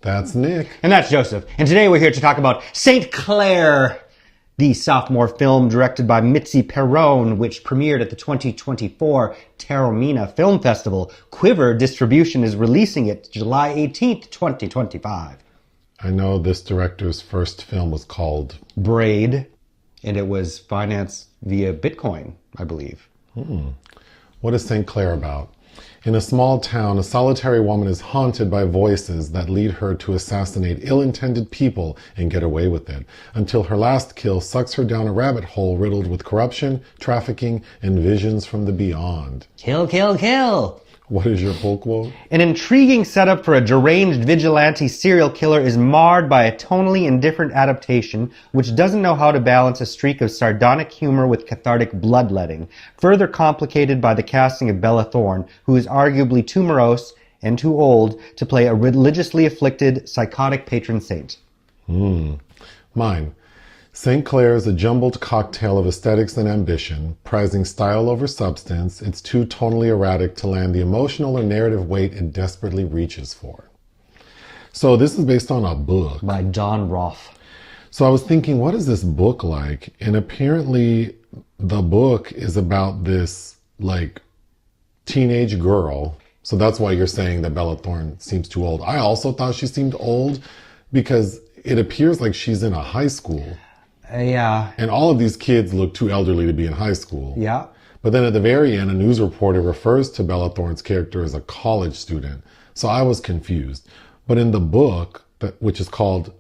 That's Nick. And that's Joseph. And today we're here to talk about Saint Clare, the sophomore film directed by Mitzi Peirone, which premiered at the 2024 Taormina Film Festival. Quiver Distribution is releasing it July 18th, 2025. I know this director's first film was called Braid, and it was financed via Bitcoin, I believe. What is St. Clair about? In a small town, a solitary woman is haunted by voices that lead her to assassinate ill-intended people and get away with it, until her last kill sucks her down a rabbit hole riddled with corruption, trafficking, and visions from the beyond. Kill, kill, kill! What is your full quote? An intriguing setup for a deranged vigilante serial killer is marred by a tonally indifferent adaptation which doesn't know how to balance a streak of sardonic humor with cathartic bloodletting, further complicated by the casting of Bella Thorne, who is arguably too morose and too old to play a religiously afflicted, psychotic patron saint. Mine. St. Clair is a jumbled cocktail of aesthetics and ambition. Prizing style over substance, it's too tonally erratic to land the emotional or narrative weight it desperately reaches for. So this is based on a book. By Don Roth. So I was thinking, what is this book like? And apparently the book is about this, teenage girl. So that's why you're saying that Bella Thorne seems too old. I also thought she seemed old because it appears like she's in a high school. Yeah. And all of these kids look too elderly to be in high school. Yeah. But then at the very end, a news reporter refers to Bella Thorne's character as a college student. So I was confused. But in the book, which is called,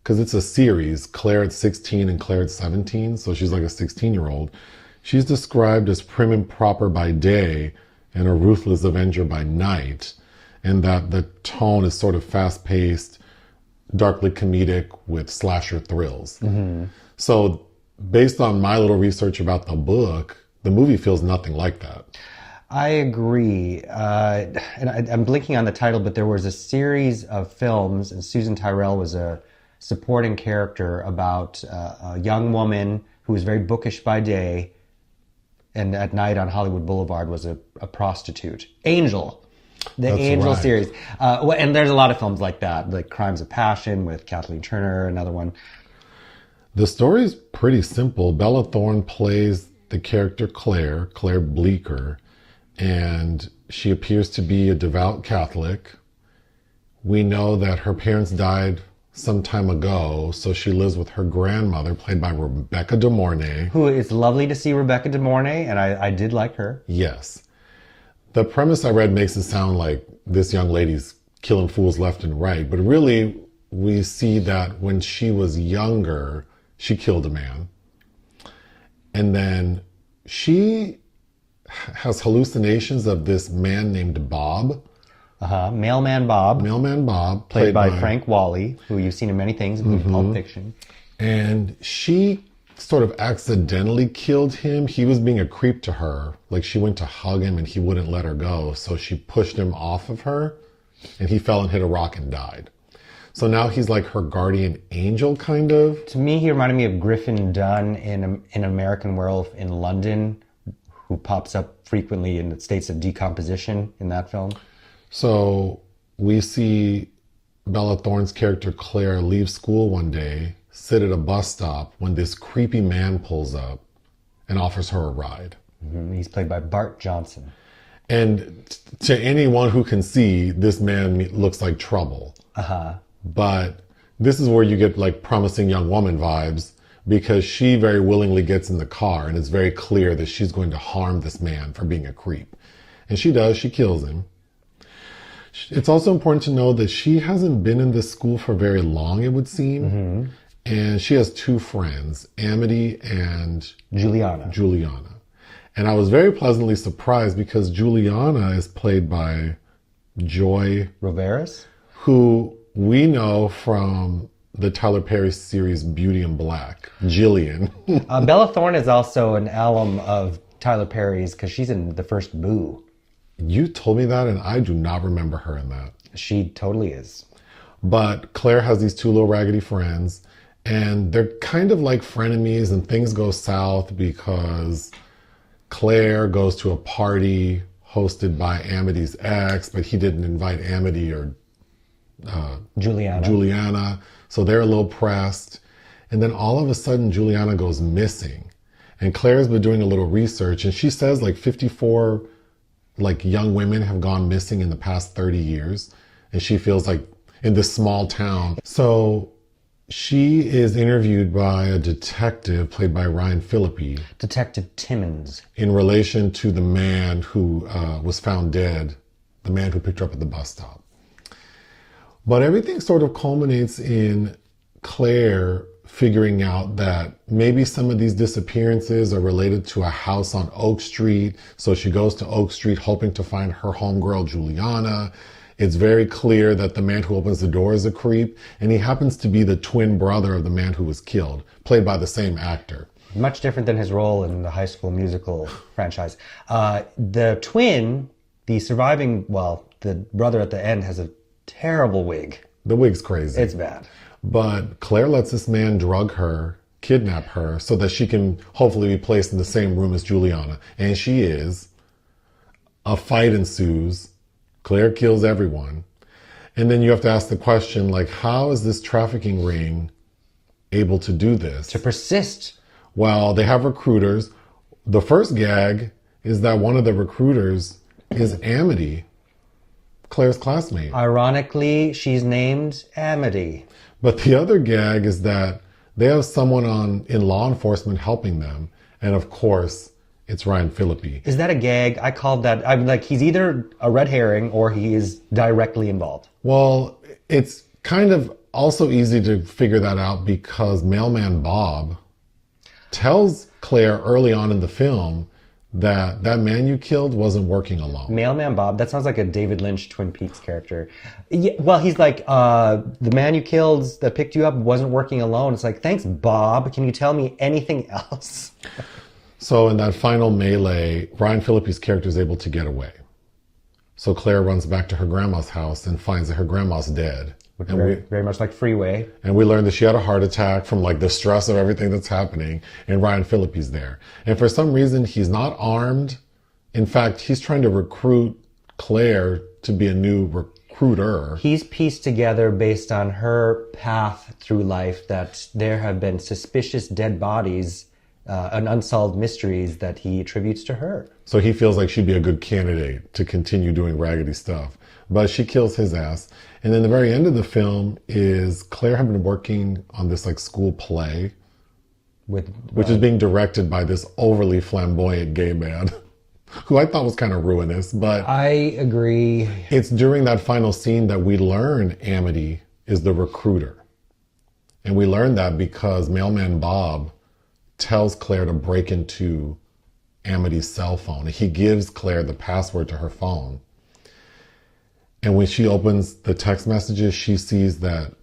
because it's a series, Claire at 16 and Claire at 17, so she's like a 16-year-old, she's described as prim and proper by day and a ruthless avenger by night. And that the tone is sort of fast-paced, darkly comedic with slasher thrills. So based on my little research about the book, the movie feels nothing like that. I agree. And I'm blinking on the title, but there was a series of films, and Susan Tyrrell was a supporting character about a young woman who was very bookish by day, and at night on Hollywood Boulevard was a prostitute. Angel. That's Angel right. series. And there's a lot of films like that, like Crimes of Passion with Kathleen Turner, another one. The story is pretty simple. Bella Thorne plays the character Claire Bleecker, and she appears to be a devout Catholic. We know that her parents died some time ago, so she lives with her grandmother, played by Rebecca De Mornay. Who is lovely to see, Rebecca De Mornay, and I did like her. Yes. The premise I read makes it sound like this young lady's killing fools left and right, but really we see that when she was younger, she killed a man. And then she has hallucinations of this man named Bob. Mailman Bob. Mailman Bob. Played by Frank Whaley, who you've seen in many things, including Pulp Fiction. And she sort of accidentally killed him. He was being a creep to her. Like she went to hug him and he wouldn't let her go. So she pushed him off of her and he fell and hit a rock and died. So now he's like her guardian angel, kind of. To me, he reminded me of Griffin Dunne in American Werewolf in London, who pops up frequently in states of decomposition in that film. So we see Bella Thorne's character Claire leave school one day, sit at a bus stop when this creepy man pulls up and offers her a ride. He's played by Bart Johnson. And to anyone who can see, this man looks like trouble. But this is where you get like promising young woman vibes, because she very willingly gets in the car and it's very clear that she's going to harm this man for being a creep. And she does, she kills him. It's also important to know that she hasn't been in this school for very long, it would seem. And she has two friends, Amity and Juliana. And I was very pleasantly surprised because Juliana is played by Joy Roveras, who we know from the Tyler Perry series Beauty in Black, Jillian. Bella Thorne is also an alum of Tyler Perry's because she's in the first Boo. You told me that and I do not remember her in that. She totally is. But Claire has these two little raggedy friends and they're kind of like frenemies and things go south because Claire goes to a party hosted by Amity's ex, but he didn't invite Amity or Juliana. So they're a little pressed. And then all of a sudden, Juliana goes missing. And Claire's been doing a little research, and she says like 54 like young women have gone missing in the past 30 years. And she feels like in this small town. So she is interviewed by a detective played by Phillippe. Detective Timmons. In relation to the man who was found dead, the man who picked her up at the bus stop. But everything sort of culminates in Claire figuring out that maybe some of these disappearances are related to a house on Oak Street. So she goes to Oak Street hoping to find her homegirl, Juliana. It's very clear that the man who opens the door is a creep, and he happens to be the twin brother of the man who was killed, played by the same actor. Much different than his role in the High School Musical franchise. The twin, the surviving, the brother at the end has a terrible wig. The wig's crazy. It's bad. But Claire lets this man drug her, kidnap her, so that she can hopefully be placed in the same room as Juliana. And she is. A fight ensues. Claire kills everyone. And then you have to ask the question, like, how is this trafficking ring able to do this? To persist. Well, they have recruiters. The first gag is that one of the recruiters is Amity, Claire's classmate. Ironically, she's named Amity. But the other gag is that they have someone in law enforcement helping them. And of course, it's Phillippe. Is that a gag? I called that, I'm like, he's either a red herring or he is directly involved. Well, it's kind of also easy to figure that out because Mailman Bob tells Claire early on in the film that man you killed wasn't working alone. Mailman Bob, that sounds like a David Lynch Twin Peaks character. Yeah, well, he's like, the man you killed that picked you up wasn't working alone. It's like, thanks, Bob. Can you tell me anything else? So in that final melee, Phillippe's character is able to get away. So Claire runs back to her grandma's house and finds that her grandma's dead. Very much like Freeway. And we learned that she had a heart attack from like the stress of everything that's happening. And Phillippe's there. And for some reason, he's not armed. In fact, he's trying to recruit Claire to be a new recruiter. He's pieced together based on her path through life that there have been suspicious dead bodies and unsolved mysteries that he attributes to her. So he feels like she'd be a good candidate to continue doing raggedy stuff. But she kills his ass. And then the very end of the film is Claire had been working on this like school play, which is being directed by this overly flamboyant gay man, who I thought was kind of ruinous. But I agree. It's during that final scene that we learn Amity is the recruiter. And we learn that because Mailman Bob tells Claire to break into Amity's cell phone. He gives Claire the password to her phone. And when she opens the text messages, she sees that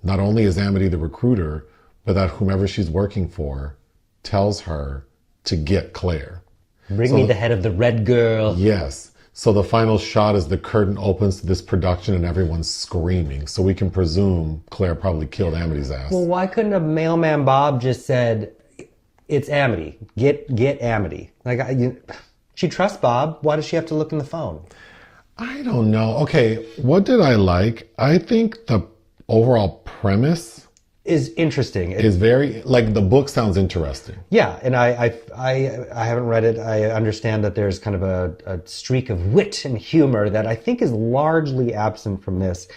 not only is Amity the recruiter, but that whomever she's working for tells her to get Claire. Bring me the head of the red girl. Yes. So the final shot is the curtain opens to this production and everyone's screaming. So we can presume Claire probably killed Amity's ass. Well, why couldn't a Mailman Bob just said, it's Amity. Get Amity. She trusts Bob. Why does she have to look in the phone? I don't know. Okay, what did I like? I think the overall premise is interesting. Is very, like, the book sounds interesting. Yeah, and I haven't read it. I understand that there's kind of a streak of wit and humor that I think is largely absent from this.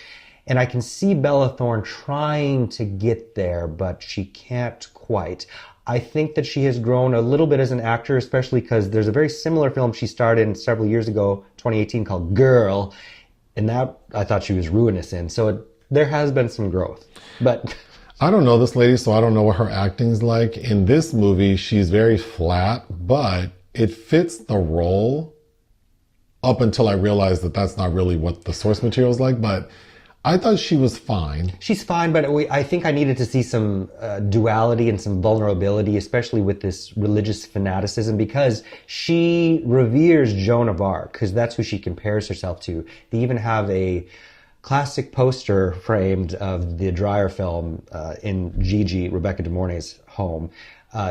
And I can see Bella Thorne trying to get there, but she can't quite. I think that she has grown a little bit as an actor, especially because there's a very similar film she starred in several years ago, 2018, called Girl. And that I thought she was ruinous in. So there has been some growth. But I don't know this lady, so I don't know what her acting's like. In this movie, she's very flat, but it fits the role up until I realized that that's not really what the source material is like. But I thought she was fine. She's fine, but I think I needed to see some duality and some vulnerability, especially with this religious fanaticism, because she reveres Joan of Arc, because that's who she compares herself to. They even have a classic poster framed of the Dreyer film in Gigi, Rebecca de Mornay's home.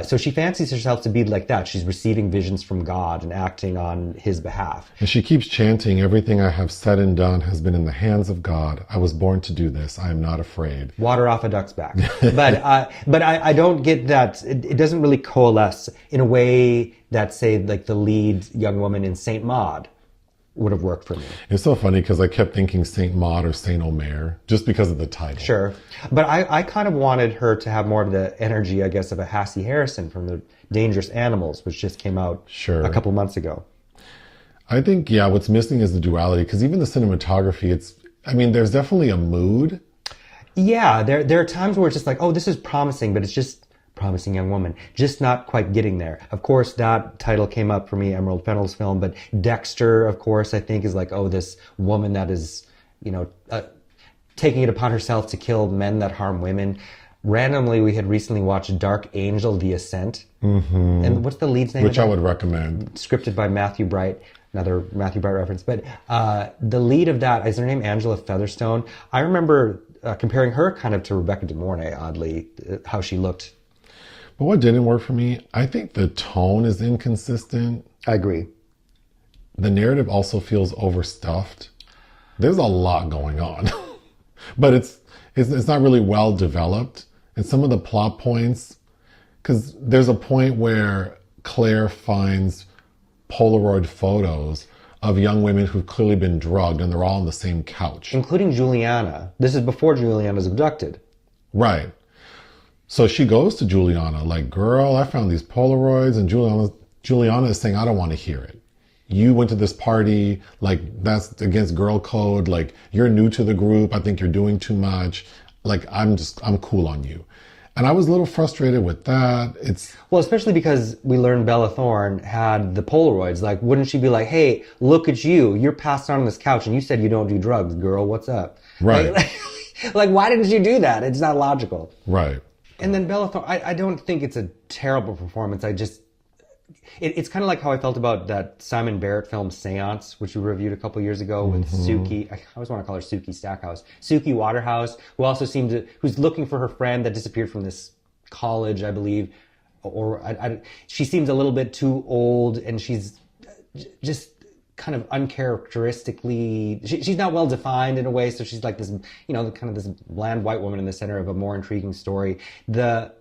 So she fancies herself to be like that. She's receiving visions from God and acting on his behalf. And she keeps chanting, everything I have said and done has been in the hands of God. I was born to do this. I am not afraid. Water off a duck's back. But I don't get that. It doesn't really coalesce in a way that, say, like the lead young woman in Saint Maud would have worked for me. It's so funny because I kept thinking Saint Maud or Saint Omer just because of the title. Sure. But I kind of wanted her to have more of the energy, I guess, of a Hassie Harrison from the Dangerous Animals, which just came out a couple months ago. I think, yeah, what's missing is the duality, because even the cinematography, there's definitely a mood. Yeah, there are times where it's just like, oh, this is promising, but it's just promising young woman, just not quite getting there. Of course, that title came up for me, Emerald Fennell's film, but Dexter, of course, I think is like, oh, this woman that is, taking it upon herself to kill men that harm women. Randomly, we had recently watched Dark Angel, The Ascent. Mm-hmm. And what's the lead's name? Which I would recommend. Scripted by Matthew Bright. Another Matthew Bright reference. But the lead of that, is her name Angela Featherstone? I remember comparing her kind of to Rebecca de Mornay, oddly, how she looked. But what didn't work for me, I think the tone is inconsistent. I agree. The narrative also feels overstuffed. There's a lot going on. But it's not really well developed. And some of the plot points, because there's a point where Claire finds Polaroid photos of young women who've clearly been drugged, and they're all on the same couch. Including Juliana. This is before Juliana's abducted. Right. So she goes to Juliana, like, girl, I found these Polaroids, and Juliana is saying, I don't want to hear it. You went to this party, like, that's against girl code, like, you're new to the group, I think you're doing too much, like, I'm cool on you. And I was a little frustrated with that. Well, especially because we learned Bella Thorne had the Polaroids. Like, wouldn't she be like, hey, look at you, you're passed out on this couch, and you said you don't do drugs, girl, what's up? Right. Like, why didn't you do that? It's not logical. Right. And then Bella Thorne, I don't think it's a terrible performance. It's kind of like how I felt about that Simon Barrett film Seance, which we reviewed a couple years ago with Suki. I always want to call her Suki Stackhouse. Suki Waterhouse, who also who's looking for her friend that disappeared from this college, I believe. She seems a little bit too old, and she's just kind of uncharacteristically, she's not well defined in a way, so she's like this, kind of this bland white woman in the center of a more intriguing story. The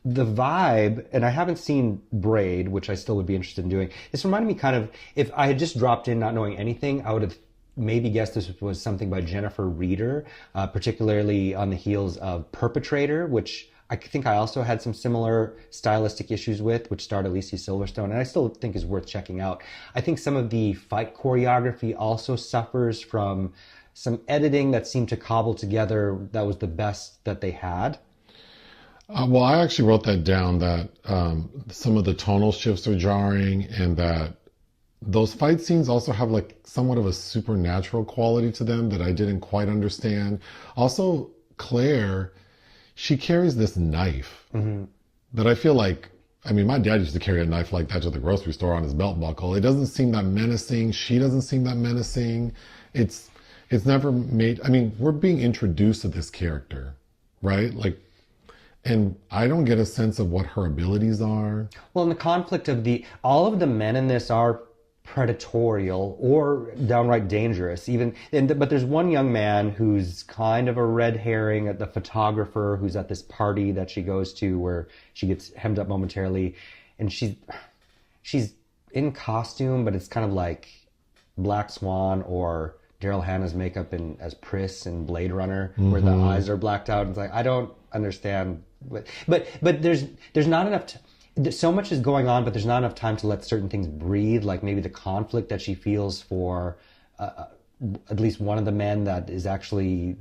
vibe, and I haven't seen Braid, which I still would be interested in doing. This reminded me kind of, if I had just dropped in not knowing anything, I would have maybe guessed this was something by Jennifer Reeder, particularly on the heels of Perpetrator, which I think I also had some similar stylistic issues with, which starred Alicia Silverstone, and I still think is worth checking out. I think some of the fight choreography also suffers from some editing that seemed to cobble together that was the best that they had. Well, I actually wrote that down, that some of the tonal shifts are jarring, and that those fight scenes also have like somewhat of a supernatural quality to them that I didn't quite understand. Also, Claire, she carries this knife that I feel like, my dad used to carry a knife like that to the grocery store on his belt buckle. It doesn't seem that menacing. She doesn't seem that menacing. It's never made, we're being introduced to this character, right? Like, and I don't get a sense of what her abilities are. Well, in the conflict of all of the men in this are predatorial or downright dangerous, but there's one young man who's kind of a red herring, at the photographer who's at this party that she goes to where she gets hemmed up momentarily, and she's in costume, but it's kind of like Black Swan or Daryl Hannah's makeup as Pris in Blade Runner, where the eyes are blacked out. It's like, I don't understand, but there's not enough so much is going on, but there's not enough time to let certain things breathe, like maybe the conflict that she feels for at least one of the men that is actually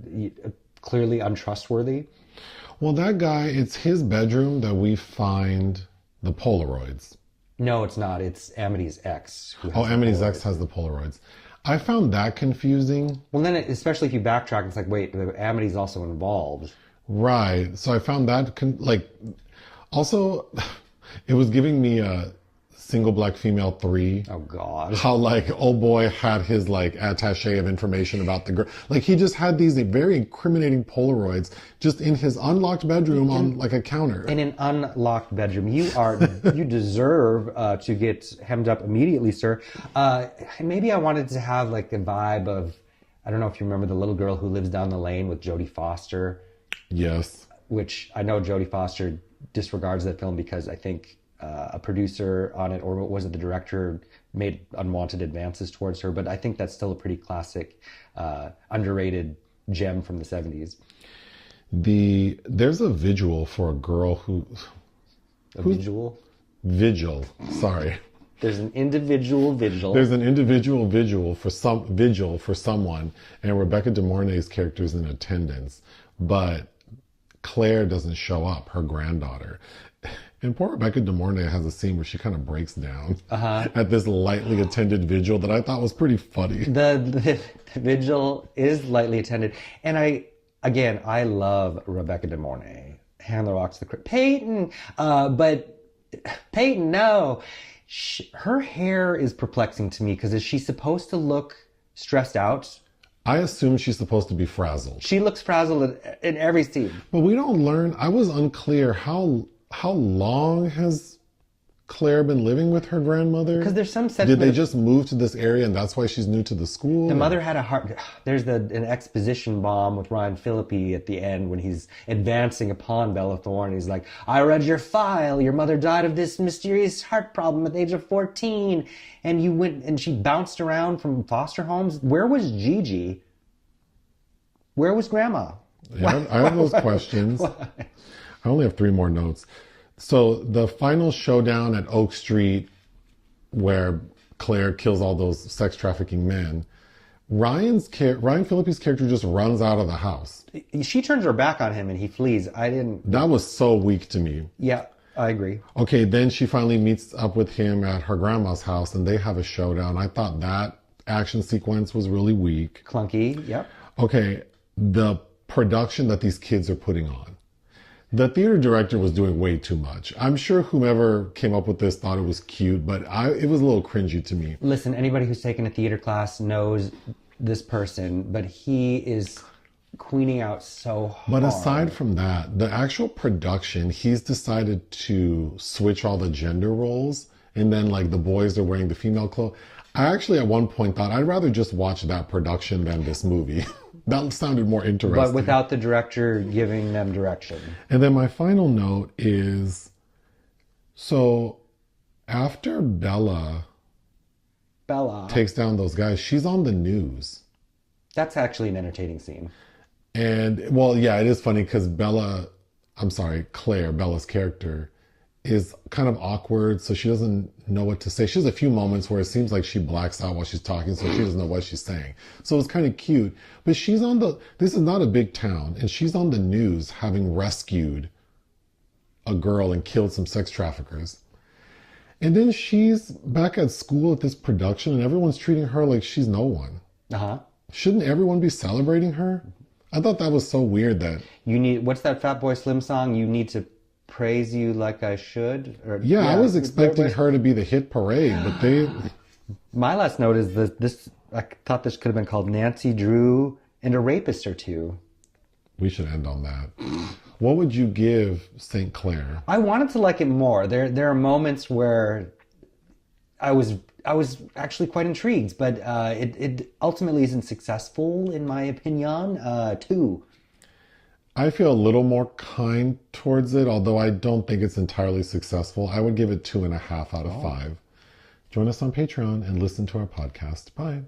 clearly untrustworthy. Well, that guy, it's his bedroom that we find the Polaroids. No, it's not. It's Amity's ex. Amity's ex has the Polaroids. I found that confusing. Well, then, especially if you backtrack, it's like, wait, Amity's also involved. Right. So I found that, also, it was giving me Single Black Female 3. Oh, God. How, like, old boy had his, like, attaché of information about the girl. Like, he just had these very incriminating Polaroids just in his unlocked bedroom on, like, a counter. In an unlocked bedroom. You deserve to get hemmed up immediately, sir. Maybe I wanted to have, like, a vibe of, I don't know if you remember the little girl who lives down the lane with Jodie Foster. Yes. Which I know Jodie Foster disregards that film because I think a producer on it, or was it the director, made unwanted advances towards her. But I think that's still a pretty classic, underrated gem from the 70s. There's a vigil for a girl who... Vigil? Vigil. Sorry. There's an individual vigil. There's an individual vigil for someone, and Rebecca De Mornay's character is in attendance, but Claire doesn't show up, her granddaughter. And poor Rebecca De Mornay has a scene where she kind of breaks down at this lightly attended vigil that I thought was pretty funny. The vigil is lightly attended, and I love Rebecca De Mornay. Hand the rocks to the Peyton, but Peyton, no. Her hair is perplexing to me because is she supposed to look stressed out? I assume she's supposed to be frazzled. She looks frazzled in every scene. But we don't learn. I was unclear how long has Claire been living with her grandmother? Because there's some sense. Did they just move to this area and that's why she's new to the school? The mother had a heart. There's an exposition bomb with Ryan Phillippe at the end when he's advancing upon Bella Thorne. He's like, I read your file. Your mother died of this mysterious heart problem at the age of 14. And you went and she bounced around from foster homes. Where was Gigi? Where was Grandma? Yeah, I have those questions. I only have 3 more notes. So the final showdown at Oak Street where Claire kills all those sex trafficking men, Ryan Phillippe's character just runs out of the house. She turns her back on him and he flees. That was so weak to me. Yeah, I agree. Okay, then she finally meets up with him at her grandma's house and they have a showdown. I thought that action sequence was really weak. Clunky, yep. Okay, the production that these kids are putting on. The theater director was doing way too much. I'm sure whomever came up with this thought it was cute, but it was a little cringy to me. Listen, anybody who's taken a theater class knows this person, but he is queening out so hard. But aside from that, the actual production, he's decided to switch all the gender roles, and then like the boys are wearing the female clothes. I actually at one point thought I'd rather just watch that production than this movie. That sounded more interesting. But without the director giving them direction. And then my final note is, so after Bella takes down those guys, she's on the news. That's actually an entertaining scene. And, well, yeah, it is funny because Claire, Bella's character, is kind of awkward, so she doesn't know what to say. She has a few moments where it seems like she blacks out while she's talking, so she doesn't know what she's saying. So it's kind of cute. But this is not a big town, and she's on the news having rescued a girl and killed some sex traffickers. And then she's back at school at this production, and everyone's treating her like she's no one. Shouldn't everyone be celebrating her? I thought that was so weird that... What's that Fatboy Slim song? You need to praise you like I should? Yeah, I was expecting her to be the hit parade, but they... My last note is this. I thought this could have been called Nancy Drew and a Rapist or Two. We should end on that. What would you give Saint Clare? I wanted to like it more. There are moments where I was actually quite intrigued, but it ultimately isn't successful in my opinion. 2. I feel a little more kind towards it, although I don't think it's entirely successful. I would give it 2.5 out of 5. Join us on Patreon and listen to our podcast. Bye.